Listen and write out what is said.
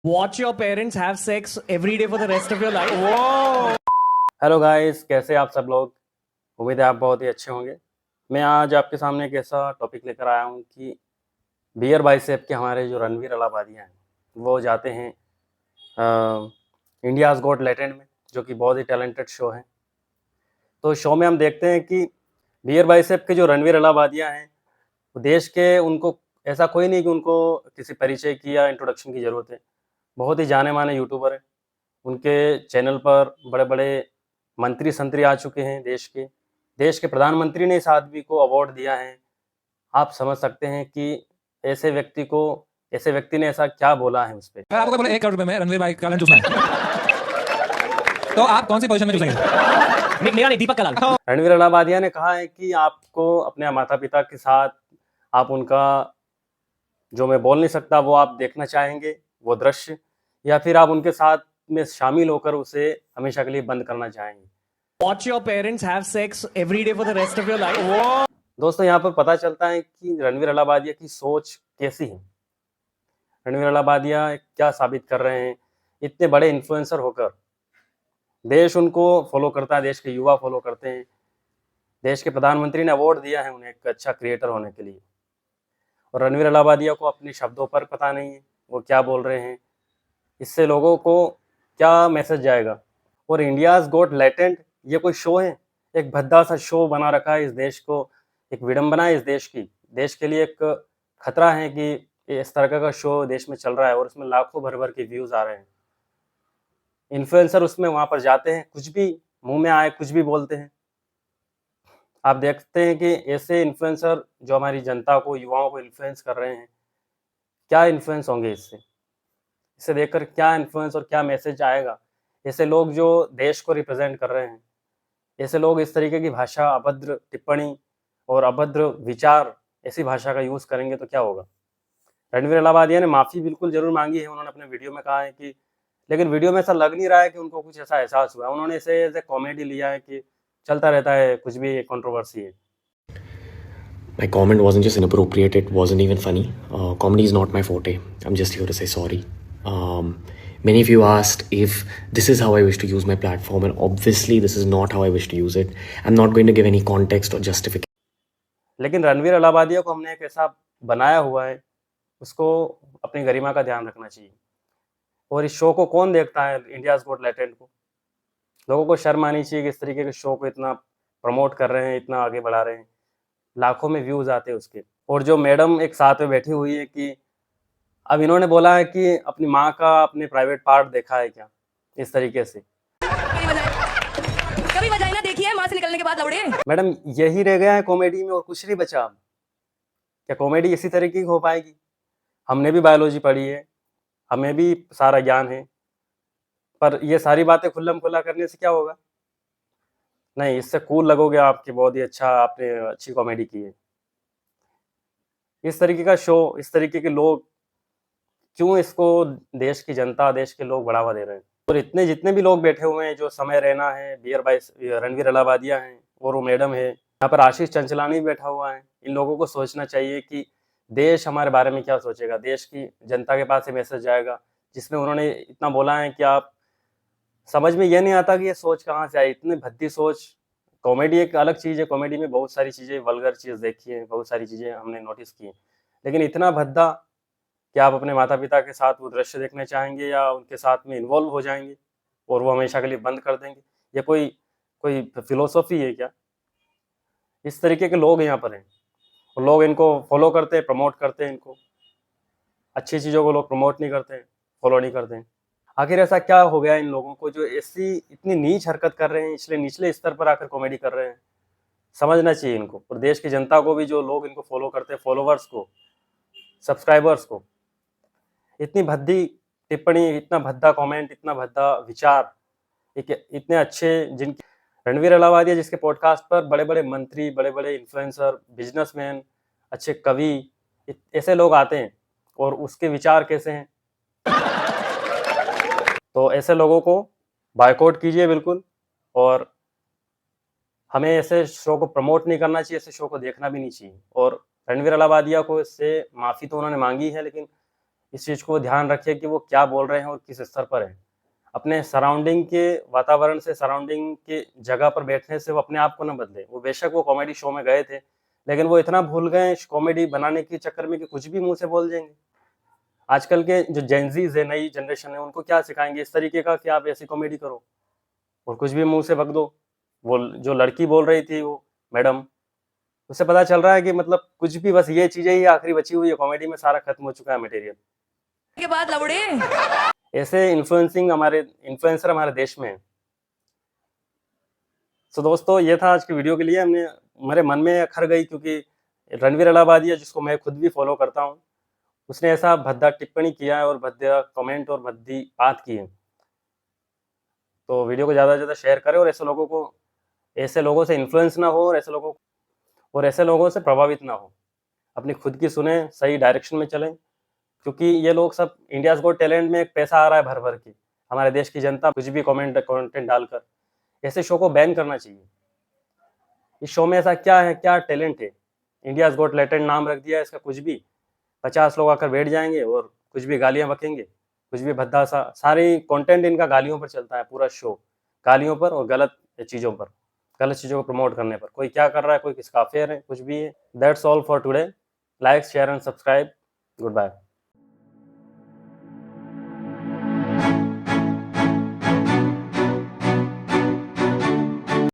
Watch your parents have sex every day for the rest of your life. Hello guys, कैसे आप सब लोग। उम्मीद है आप बहुत ही अच्छे होंगे। मैं आज आपके सामने एक ऐसा टॉपिक लेकर आया हूँ कि बियर बाइसेप के हमारे जो रणवीर अलाहाबादियाँ हैं वो जाते हैं इंडियाज़ गॉट टैलेंट में, जो कि बहुत ही टैलेंटेड शो है। तो शो में हम देखते हैं कि बियर बाइसेप के जो रणवीर अलाहाबादियाँ हैं वो देश के, उनको ऐसा कोई नहीं कि उनको किसी परिचय की या इंट्रोडक्शन की ज़रूरत है। बहुत ही जाने माने यूट्यूबर हैं। उनके चैनल पर बड़े-बड़े मंत्री-संतरी आ चुके हैं देश के। देश के प्रधानमंत्री ने इस आदमी को अवार्ड दिया है। आप समझ सकते हैं कि ऐसे व्यक्ति ने ऐसा क्या बोला है उस पे। अगर आपको कोई बोले 1 करोड़ रुपए में रणवीर भाई का टैलेंट चूसना है तो आप कौन सी पोजीशन में चूसेंगे? मेरा नहीं, दीपक कलाल। रणवीर अलाहाबादिया ने कहा है कि आपको अपने माता-पिता के साथ आप उनका, जो मैं बोल नहीं सकता वो आप देखना चाहेंगे, वो दृश्य, या फिर आप उनके साथ में शामिल होकर उसे हमेशा के लिए बंद करना चाहेंगे। Watch your parents have sex every day for the rest of your life. दोस्तों, यहाँ पर पता चलता है कि रणवीर अलाहाबादिया की सोच कैसी है। रणवीर अलाहाबादिया क्या साबित कर रहे हैं। इतने बड़े इन्फ्लुएंसर होकर देश उनको फॉलो करता है, देश के युवा फॉलो करते हैं। देश के प्रधानमंत्री ने अवार्ड दिया है उन्हें एक अच्छा क्रिएटर होने के लिए, और रणवीर अलाहाबादिया को अपने शब्दों पर पता नहीं है वो क्या बोल रहे हैं। इससे लोगों को क्या मैसेज जाएगा। और इंडियाज़ गॉट टैलेंट ये कोई शो है? एक भद्दा सा शो बना रखा है इस देश को, एक विडंबना है इस देश की। देश के लिए एक खतरा है कि इस तरह का शो देश में चल रहा है और उसमें लाखों भर के व्यूज़ आ रहे हैं। इन्फ्लुएंसर उसमें वहाँ पर जाते हैं, कुछ भी मुँह में आए कुछ भी बोलते हैं। आप देखते हैं कि ऐसे इन्फ्लुएंसर जो हमारी जनता को, युवाओं को इन्फ्लुएंस कर रहे हैं, क्या इन्फ्लुएंस होंगे इससे? इसे देखकर क्या इन्फ्लुएंस और क्या मैसेज आएगा? ऐसे लोग जो देश को रिप्रेजेंट कर रहे हैं, ऐसे लोग इस तरीके की भाषा, अभद्र टिप्पणी और अभद्र विचार, ऐसी भाषा का यूज़ करेंगे तो क्या होगा? रणवीर अलाहाबादिया ने माफ़ी बिल्कुल ज़रूर माँगी है। उन्होंने अपने वीडियो में कहा है कि, लेकिन वीडियो में ऐसा लग नहीं रहा है कि उनको कुछ ऐसा एहसास हुआ है। उन्होंने इसे एज़ ए कॉमेडी लिया है कि चलता रहता है, कुछ भी कंट्रोवर्सी है। My comment wasn't just inappropriate, it wasn't even funny. Comedy is not my forte. I'm just here to say sorry. Many of you asked if this is how I wish to use my platform, and obviously this is not how I wish to use it. I'm not going to give any context or justification. लेकिन रणवीर अलाहाबादिया को हमने एक ऐसा बनाया हुआ है, उसको अपनी गरिमा का ध्यान रखना चाहिए। और इस शो को कौन देखता है, इंडियाज़ गॉट टैलेंट को? लोगों को शर्म आनी चाहिए कि इस तरीके के शो को इतना प्रमोट कर रहे हैं, इतना आगे बढ़ा रहे हैं। लाखों में व्यूज़ आते हैं उसके। और जो मैडम एक साथ में बैठी हुई है कि अब इन्होंने बोला है कि अपनी माँ का अपने प्राइवेट पार्ट देखा है क्या, इस तरीके से। कभी वजाइना देखी है माँ से निकलने के बाद लौड़े? मैडम, यही रह गया है कॉमेडी में और कुछ नहीं बचा अब। क्या कॉमेडी इसी तरीके की हो पाएगी? हमने भी बायोलॉजी पढ़ी है, हमें भी सारा ज्ञान है, पर ये सारी बातें खुल्लम-खुल्ला करने से क्या होगा? नहीं, इससे कूल लगोगे आप कि बहुत ही अच्छा, आपने अच्छी कॉमेडी की है। इस तरीके का शो, इस तरीके के लोग, क्यों इसको देश की जनता, देश के लोग बढ़ावा दे रहे हैं? और इतने जितने भी लोग बैठे हुए हैं, जो समय रैना है, रणवीर अलाहाबादिया हैं और वो मैडम है, यहाँ पर आशीष चंचलानी भी बैठा हुआ है। इन लोगों को सोचना चाहिए कि देश हमारे बारे में क्या सोचेगा। देश की जनता के पास ये मैसेज जाएगा जिसमें उन्होंने इतना बोला है कि आप समझ में ये नहीं आता कि ये सोच कहाँ से आई, इतनी भद्दी सोच। कॉमेडी एक अलग चीज़ है, कॉमेडी में बहुत सारी चीज़ें, वल्गर चीज़ देखी है, बहुत सारी चीज़ें हमने नोटिस की हैं। लेकिन इतना भद्दा कि आप अपने माता-पिता के साथ वो दृश्य देखने चाहेंगे या उनके साथ में इन्वॉल्व हो जाएँगे और वो हमेशा के लिए बंद कर देंगे? ये कोई कोई फ़िलॉसफ़ी है क्या? इस तरीके के लोग यहाँ पर हैं और लोग इनको फ़ॉलो करते हैं, प्रमोट करते हैं इनको। अच्छी चीज़ों को लोग प्रमोट नहीं करते हैं, फ़ॉलो नहीं करते हैं। आखिर ऐसा क्या हो गया इन लोगों को जो ऐसी इतनी नीच हरकत कर रहे हैं, इसलिए निचले स्तर पर आकर कॉमेडी कर रहे हैं? समझना चाहिए इनको, और देश की जनता को भी, जो लोग इनको फ़ॉलो करते हैं, फ़ॉलोवर्स को, सब्सक्राइबर्स को। इतनी भद्दी टिप्पणी, इतना भद्दा कमेंट, इतना भद्दा विचार, इतने अच्छे जिनके रणवीर अलाहाबादिया जिसके पॉडकास्ट पर बड़े-बड़े मंत्री, बड़े-बड़े इन्फ्लुएंसर, बिजनेसमैन, अच्छे कवि, ऐसे लोग आते हैं और उसके विचार कैसे हैं। तो ऐसे लोगों को बॉयकॉट कीजिए बिल्कुल, और हमें ऐसे शो को प्रमोट नहीं करना चाहिए, ऐसे शो को देखना भी नहीं चाहिए। और रणवीर अलाहाबादिया को इससे माफ़ी तो उन्होंने मांगी है, लेकिन इस चीज़ को ध्यान रखिए कि वो क्या बोल रहे हैं और किस स्तर पर है। अपने सराउंडिंग के वातावरण से, सराउंडिंग के जगह पर बैठने से वो अपने आप को ना बदले। वो बेशक वो कॉमेडी शो में गए थे, लेकिन वो इतना भूल गए कॉमेडी बनाने के चक्कर में कि कुछ भी मुँह से बोल देंगे। आजकल के जो जेनज़ीज़ है, नई जनरेशन है, उनको क्या सिखाएँगे इस तरीके का कि आप ऐसी कॉमेडी करो और कुछ भी मुँह से बक दो। वो जो लड़की बोल रही थी वो मैडम, उससे पता चल रहा है कि मतलब कुछ भी, बस ये चीज़ें ही आखिरी बची हुई है, कॉमेडी में सारा खत्म हो चुका है मटेरियल। के बाद लौड़े ऐसे इन्फ्लुएंसर हमारे देश में हैं। सो दोस्तों, ये था आज की वीडियो के लिए। मेरे मन में अखर गई क्योंकि रणवीर अलाहाबादिया, जिसको मैं खुद भी फॉलो करता हूँ, उसने ऐसा भद्दा टिप्पणी किया है और भद्दा कमेंट और भद्दी बात की है। तो वीडियो को ज़्यादा से ज़्यादा शेयर करें और ऐसे लोगों से इन्फ्लुएंस ना हो और ऐसे लोगों से प्रभावित ना हो। अपनी खुद की सुने, सही डायरेक्शन में चलें, क्योंकि ये लोग सब इंडियाज़ गॉट टैलेंट में एक पैसा आ रहा है भर-भर के। हमारे देश की जनता कुछ भी कंटेंट डालकर, ऐसे शो को बैन करना चाहिए। इस शो में ऐसा क्या है, क्या टैलेंट है? इंडियाज़ गॉट टैलेंट नाम रख दिया है इसका, कुछ भी 50 लोग आकर बैठ जाएंगे और कुछ भी गालियाँ बकेंगे, कुछ भी भद्दा सा। सारी कंटेंट इनका गालियों पर चलता है, पूरा शो गालियों पर और गलत चीज़ों को प्रमोट करने पर। कोई क्या कर रहा है, कोई किसका अफेयर है, कुछ भी है। That's all for today. Like, share and subscribe. Good bye.